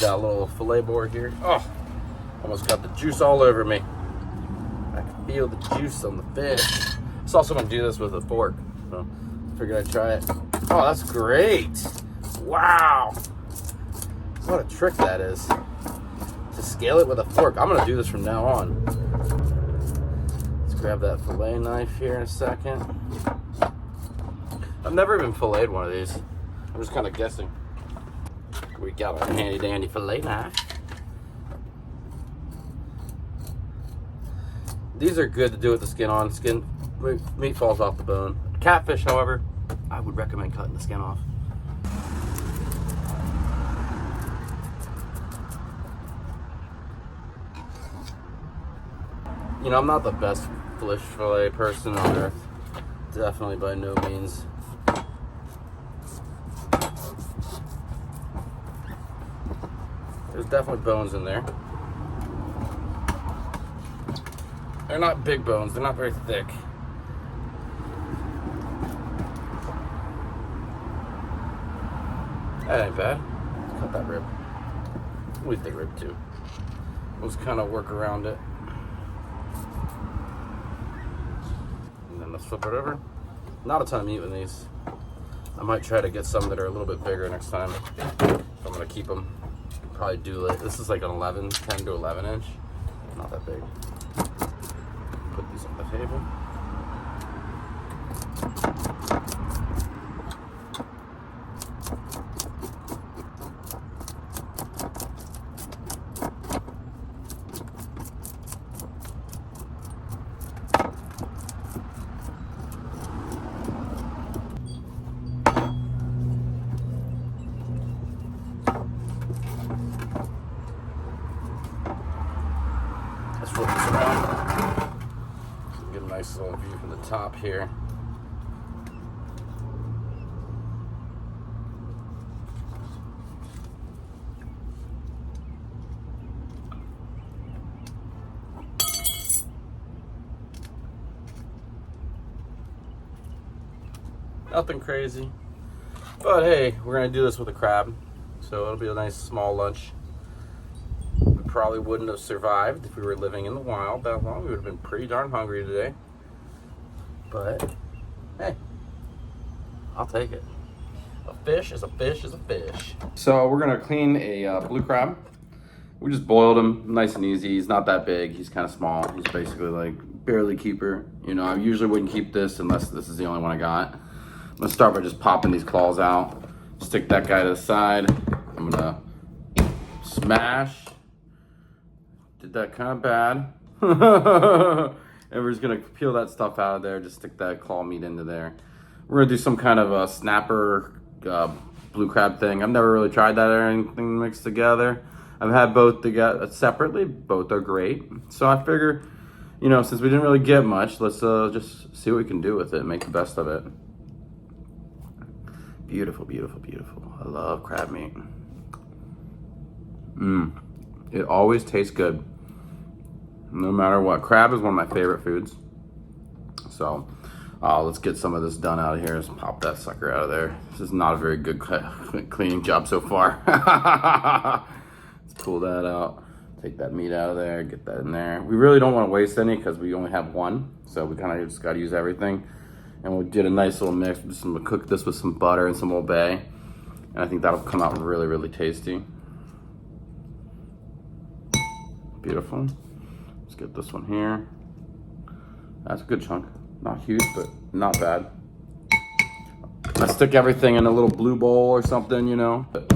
got a little fillet board here. Oh, almost got the juice all over me. I can feel the juice on the fish. I was also gonna do this with a fork, so figured I'd try it. Oh, that's great. Wow. What a trick that is. To scale it with a fork. I'm gonna do this from now on. Let's grab that fillet knife here in a second. I've never even filleted one of these. I'm just kind of guessing. We got our handy dandy fillet knife. These are good to do with the skin on. Meat falls off the bone. Catfish, however, I would recommend cutting the skin off. You know, I'm not the best fish fillet person on earth. Definitely by no means. There's definitely bones in there. They're not big bones. They're not very thick. That ain't bad. Let's cut that rib. We think rib too. Let's kind of work around it. And then let's flip it over. Not a ton of meat in these. I might try to get some that are a little bit bigger next time. I'm gonna keep them. Probably do like, this is like an 10 to 11 inch. Not that big. Put these on the table. Let's flip this around. Get a nice little view from the top here. Nothing crazy, but hey, we're gonna do this with a crab, so it'll be a nice small lunch. We probably wouldn't have survived if we were living in the wild that long. We would have been pretty darn hungry today, but hey, I'll take it. A fish is a fish is a fish. So we're gonna clean a blue crab. We just boiled him nice and easy. He's not that big. He's kind of small. He's basically like barely keeper. You know, I usually wouldn't keep this unless this is the only one I got. Let's start by just popping these claws out. Stick that guy to the side. I'm gonna smash. Did that kind of bad. And we're just gonna peel that stuff out of there. Just stick that claw meat into there. We're gonna do some kind of a snapper blue crab thing. I've never really tried that or anything mixed together. I've had both together separately. Both are great. So I figure, you know, since we didn't really get much, let's just see what we can do with it and make the best of it. Beautiful, beautiful, beautiful. I love crab meat. It always tastes good, no matter what. Crab is one of my favorite foods. So let's get some of this done out of here. Let's pop that sucker out of there. This is not a very good cleaning job so far. Let's pull that out. Take that meat out of there, get that in there. We really don't want to waste any because we only have one. So we kind of just got to use everything. And we did a nice little mix. We'll cook this with some butter and some Old Bay. And I think that'll come out really, really tasty. Beautiful. Let's get this one here. That's a good chunk. Not huge, but not bad. I stick everything in a little blue bowl or something, you know. But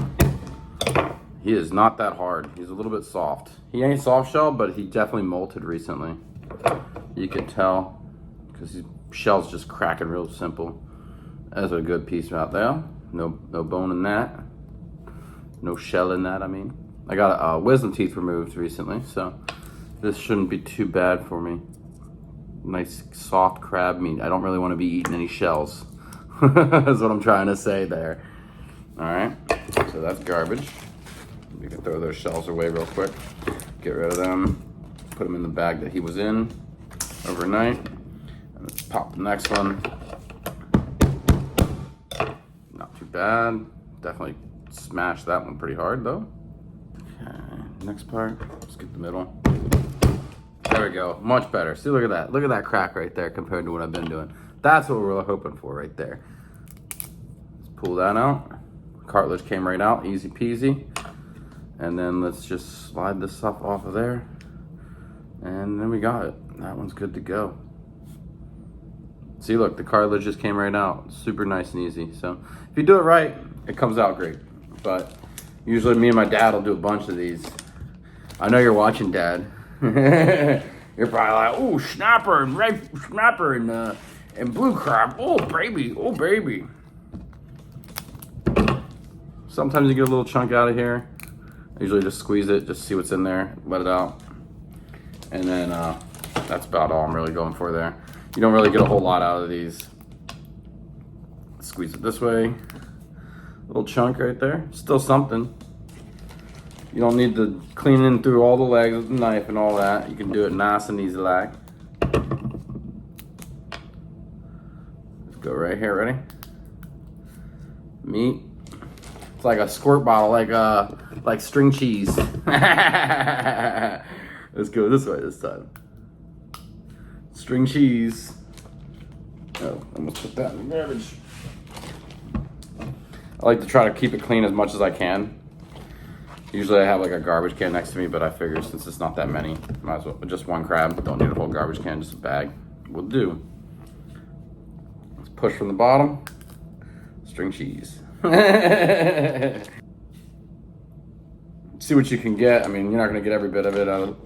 he is not that hard. He's a little bit soft. He ain't soft shell, but he definitely molted recently. You can tell because his shell's just cracking real simple. That's a good piece out there. No bone in that. No shell in that, I mean. I got wisdom teeth removed recently, so this shouldn't be too bad for me. Nice soft crab meat. I don't really want to be eating any shells. That's what I'm trying to say there. All right, so that's garbage. We can throw those shells away real quick. Get rid of them. Put them in the bag that he was in overnight. And let's pop the next one. Not too bad. Definitely smashed that one pretty hard though. next part. Let's get the middle. There we go. Much better. See, look at that. Look at that crack right there compared to what I've been doing. That's what we're hoping for right there. Let's pull that out. Cartilage came right out. Easy peasy. And then let's just slide this stuff off of there. And then we got it. That one's good to go. See, look, the cartilage just came right out. Super nice and easy. So if you do it right, it comes out great. But usually me and my dad will do a bunch of these. I know you're watching, Dad. You're probably like, oh, snapper and red snapper and blue crab. Oh, baby. Oh, baby. Sometimes you get a little chunk out of here. I usually just squeeze it, just see what's in there, let it out. And then that's about all I'm really going for there. You don't really get a whole lot out of these. Squeeze it this way. Little chunk right there. Still something. You don't need to clean in through all the legs with the knife and all that. You can do it nice and easy like. Let's go right here, ready? Meat. It's like a squirt bottle, like string cheese. Let's go this way this time. String cheese. Oh, I almost put that in the garbage. I like to try to keep it clean as much as I can. Usually I have like a garbage can next to me, but I figure since it's not that many, might as well, just one crab. Don't need a whole garbage can, just a bag will do. Let's push from the bottom. String cheese. See what you can get. I mean, you're not gonna get every bit of it out of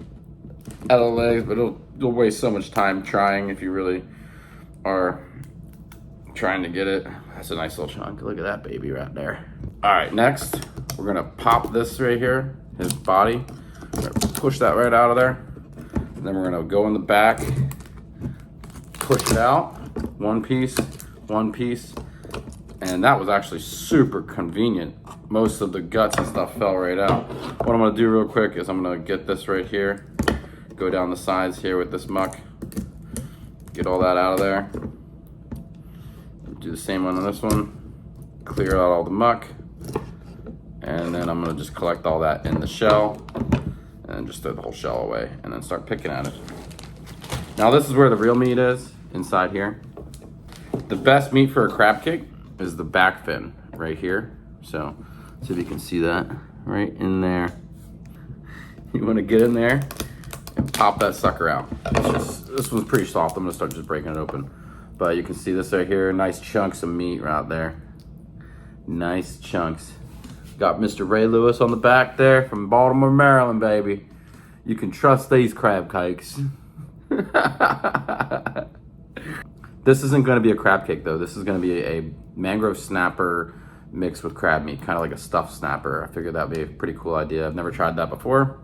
the legs, but you'll waste so much time trying if you really are trying to get it. That's a nice little chunk. Look at that baby right there. All right, next, we're gonna pop this right here, his body. We're gonna push that right out of there. And then we're gonna go in the back, push it out, one piece. And that was actually super convenient. Most of the guts and stuff fell right out. What I'm gonna do real quick is I'm gonna get this right here, go down the sides here with this muck, get all that out of there. Do the same one on this one, clear out all the muck, and then I'm gonna just collect all that in the shell, and just throw the whole shell away, and then start picking at it. Now this is where the real meat is, inside here. The best meat for a crab cake is the back fin right here. So see if you can see that right in there. You wanna get in there and pop that sucker out. This one's pretty soft. I'm gonna start just breaking it open. But you can see this right here, nice chunks of meat right there. Nice chunks. Got Mr. Ray Lewis on the back there from Baltimore, Maryland, baby. You can trust these crab cakes. This isn't gonna be a crab cake though. This is gonna be a mangrove snapper mixed with crab meat, kind of like a stuffed snapper. I figured that'd be a pretty cool idea. I've never tried that before,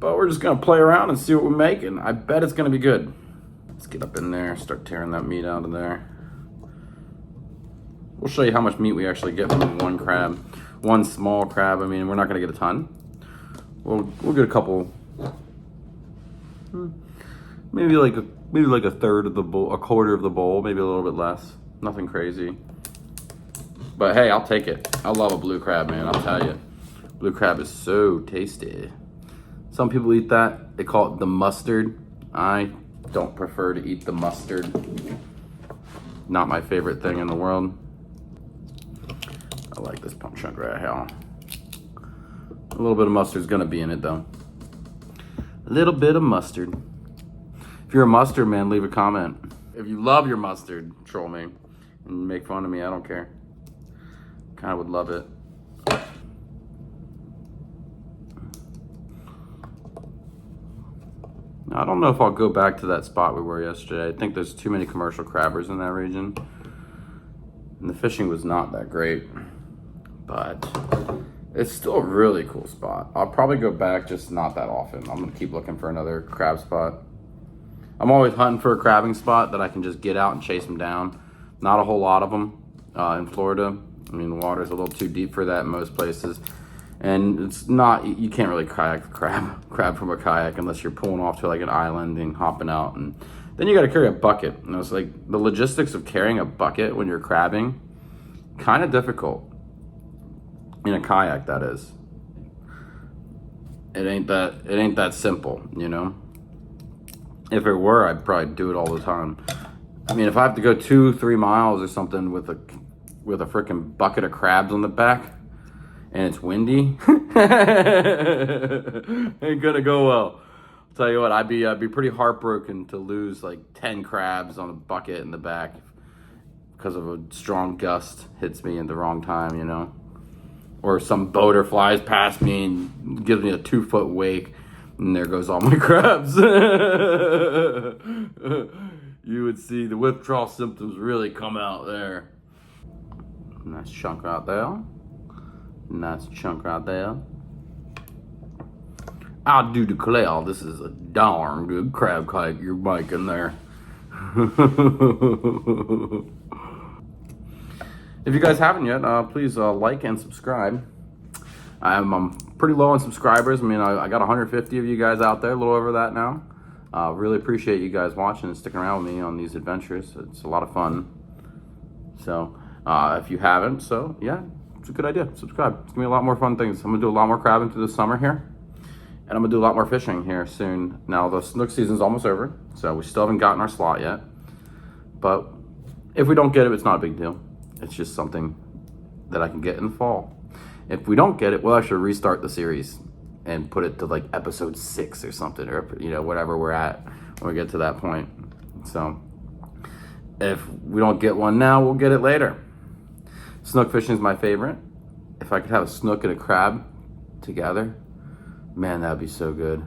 but we're just gonna play around and see what we make, and I bet it's gonna be good. Let's get up in there, start tearing that meat out of there. We'll show you how much meat we actually get from one crab, one small crab. I mean, we're not gonna get a ton. We'll get a couple, maybe like a third of the bowl, a quarter of the bowl, maybe a little bit less. Nothing crazy. But hey, I'll take it. I love a blue crab, man, I'll tell you. Blue crab is so tasty. Some people eat that, they call it the mustard. I don't prefer to eat the mustard. Not my favorite thing in the world. I like this pump chunk right here. A little bit of mustard's gonna be in it though. A little bit of mustard. If you're a mustard man, leave a comment. If you love your mustard, troll me and make fun of me, I don't care. Kinda would love it. I don't know if I'll go back to that spot we were yesterday. I think there's too many commercial crabbers in that region. And the fishing was not that great, but it's still a really cool spot. I'll probably go back, just not that often. I'm gonna keep looking for another crab spot. I'm always hunting for a crabbing spot that I can just get out and chase them down. Not a whole lot of them in Florida. I mean, the water's a little too deep for that in most places. And it's not, you can't really kayak crab from a kayak unless you're pulling off to like an island and hopping out. And then you got to carry a bucket. And it's like the logistics of carrying a bucket when you're crabbing, kind of difficult in a kayak, that is. it ain't that simple, you know? If it were, I'd probably do it all the time. I mean, if I have to go 2-3 miles or something with a freaking bucket of crabs on the back and it's windy, ain't gonna go well. I'll tell you what, I'd be pretty heartbroken to lose like 10 crabs on a bucket in the back because of a strong gust hits me at the wrong time, you know? Or some boater flies past me and gives me a 2-foot wake, and there goes all my crabs. You would see the withdrawal symptoms really come out there. Nice chunk right there. Nice chunk right there. I do declare this is a darn good crab cake you're making there. If you guys haven't yet, please like and subscribe. I'm pretty low on subscribers. I mean, I got 150 of you guys out there, a little over that now. Really appreciate you guys watching and sticking around with me on these adventures. It's a lot of fun. So, if you haven't, so yeah, it's a good idea. Subscribe. It's gonna be a lot more fun things. I'm gonna do a lot more crabbing through the summer here. And I'm gonna do a lot more fishing here soon. Now, the snook season's almost over, so we still haven't gotten our slot yet. But if we don't get it, it's not a big deal. It's just something that I can get in the fall. If we don't get it, we'll actually restart the series and put it to like episode 6 or something, or you know, whatever we're at when we get to that point. So if we don't get one now, we'll get it later. Snook fishing is my favorite. If I could have a snook and a crab together, man, that'd be so good.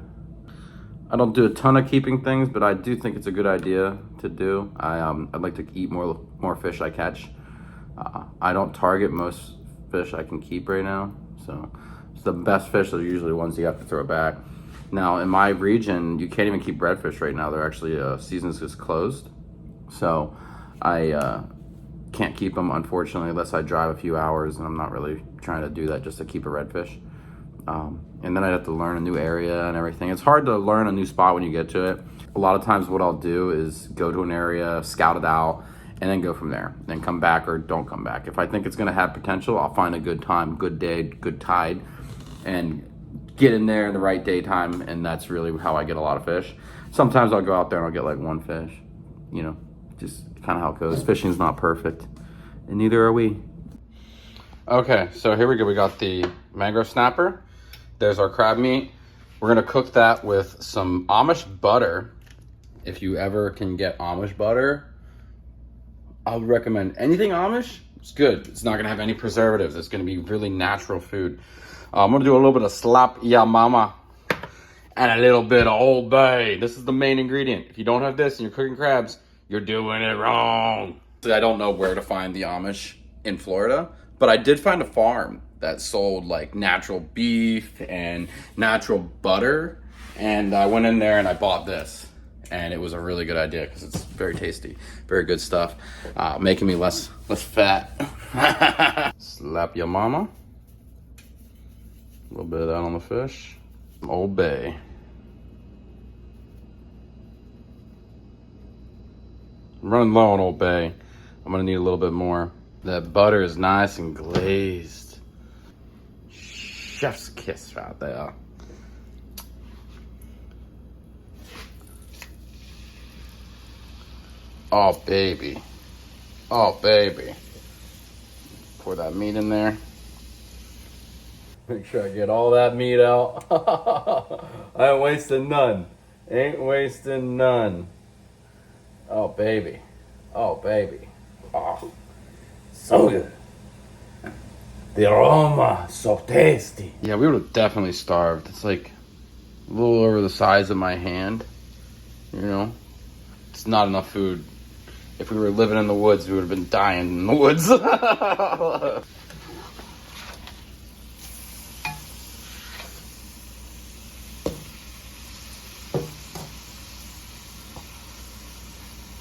I don't do a ton of keeping things, but I do think it's a good idea to do. I'd like to eat more fish I catch. I don't target most fish I can keep right now, so the best fish are usually the ones you have to throw back. Now, in my region, you can't even keep redfish right now. They're actually season's just closed, so I can't keep them, unfortunately, unless I drive a few hours, and I'm not really trying to do that just to keep a redfish. And then I'd have to learn a new area and everything. It's hard to learn a new spot when you get to it. A lot of times what I'll do is go to an area, scout it out, and then go from there, then come back or don't come back. If I think it's gonna have potential, I'll find a good time, good day, good tide, and get in there in the right daytime, and that's really how I get a lot of fish. Sometimes I'll go out there and I'll get like one fish, you know, just kind of how it goes. Fishing's not perfect, and neither are we. Okay, so here we go. We got the mangrove snapper. There's our crab meat. We're gonna cook that with some Amish butter. If you ever can get Amish butter, I would recommend anything Amish. It's good. It's not gonna have any preservatives. It's gonna be really natural food. I'm gonna do a little bit of slap ya mama and a little bit of Old Bay. This is the main ingredient. If you don't have this and you're cooking crabs, you're doing it wrong. I don't know where to find the Amish in Florida, but I did find a farm that sold like natural beef and natural butter, and I went in there and I bought this. And it was a really good idea because it's very tasty, very good stuff, making me less fat. Slap your mama. A little bit of that on the fish. Old Bay. I'm running low on Old Bay. I'm gonna need a little bit more. That butter is nice and glazed. Chef's kiss right there. Oh, baby. Oh, baby. Pour that meat in there. Make sure I get all that meat out. I ain't wasting none. Ain't wasting none. Oh, baby. Oh, baby. Oh, so good. The aroma, so tasty. Yeah, we would have definitely starved. It's like a little over the size of my hand. You know? It's not enough food. If we were living in the woods, we would have been dying in the woods.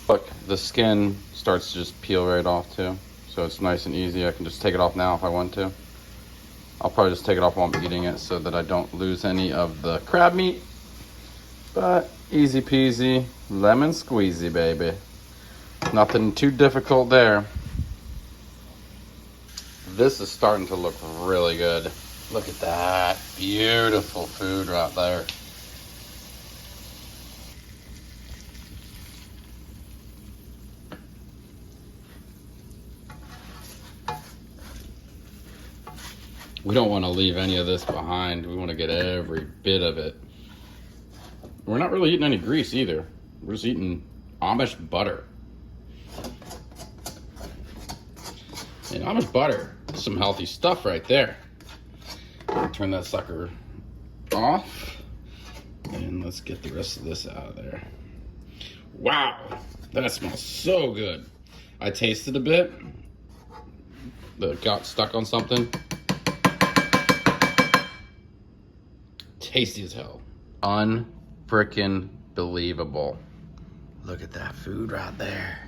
Look, the skin starts to just peel right off too. So it's nice and easy. I can just take it off now if I want to. I'll probably just take it off while I'm eating it so that I don't lose any of the crab meat. But easy peasy, lemon squeezy, baby. Nothing too difficult there. This is starting to look really good. Look at that. Beautiful food right there. We don't want to leave any of this behind. We want to get every bit of it. We're not really eating any grease either. We're just eating Amish butter. And Amish butter is some healthy stuff right there. Turn that sucker off. And let's get the rest of this out of there. Wow, that smells so good. I tasted a bit. That got stuck on something. Tasty as hell. Unfrickin' believable. Look at that food right there.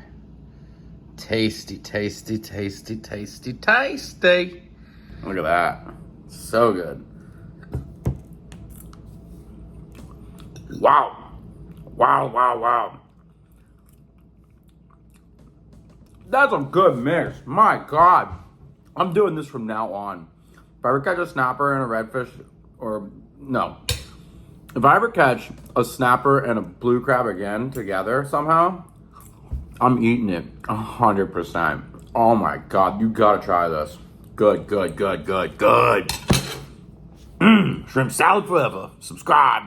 Tasty, tasty, tasty, tasty, tasty. Look at that. So good. Wow. Wow, wow, wow. That's a good mix. My God. I'm doing this from now on. If I ever catch a snapper and a redfish, or no. If I ever catch a snapper and a blue crab again together somehow, I'm eating it 100%. Oh my God, you gotta try this. Good, good, good, good, good. Shrimp salad forever. Subscribe.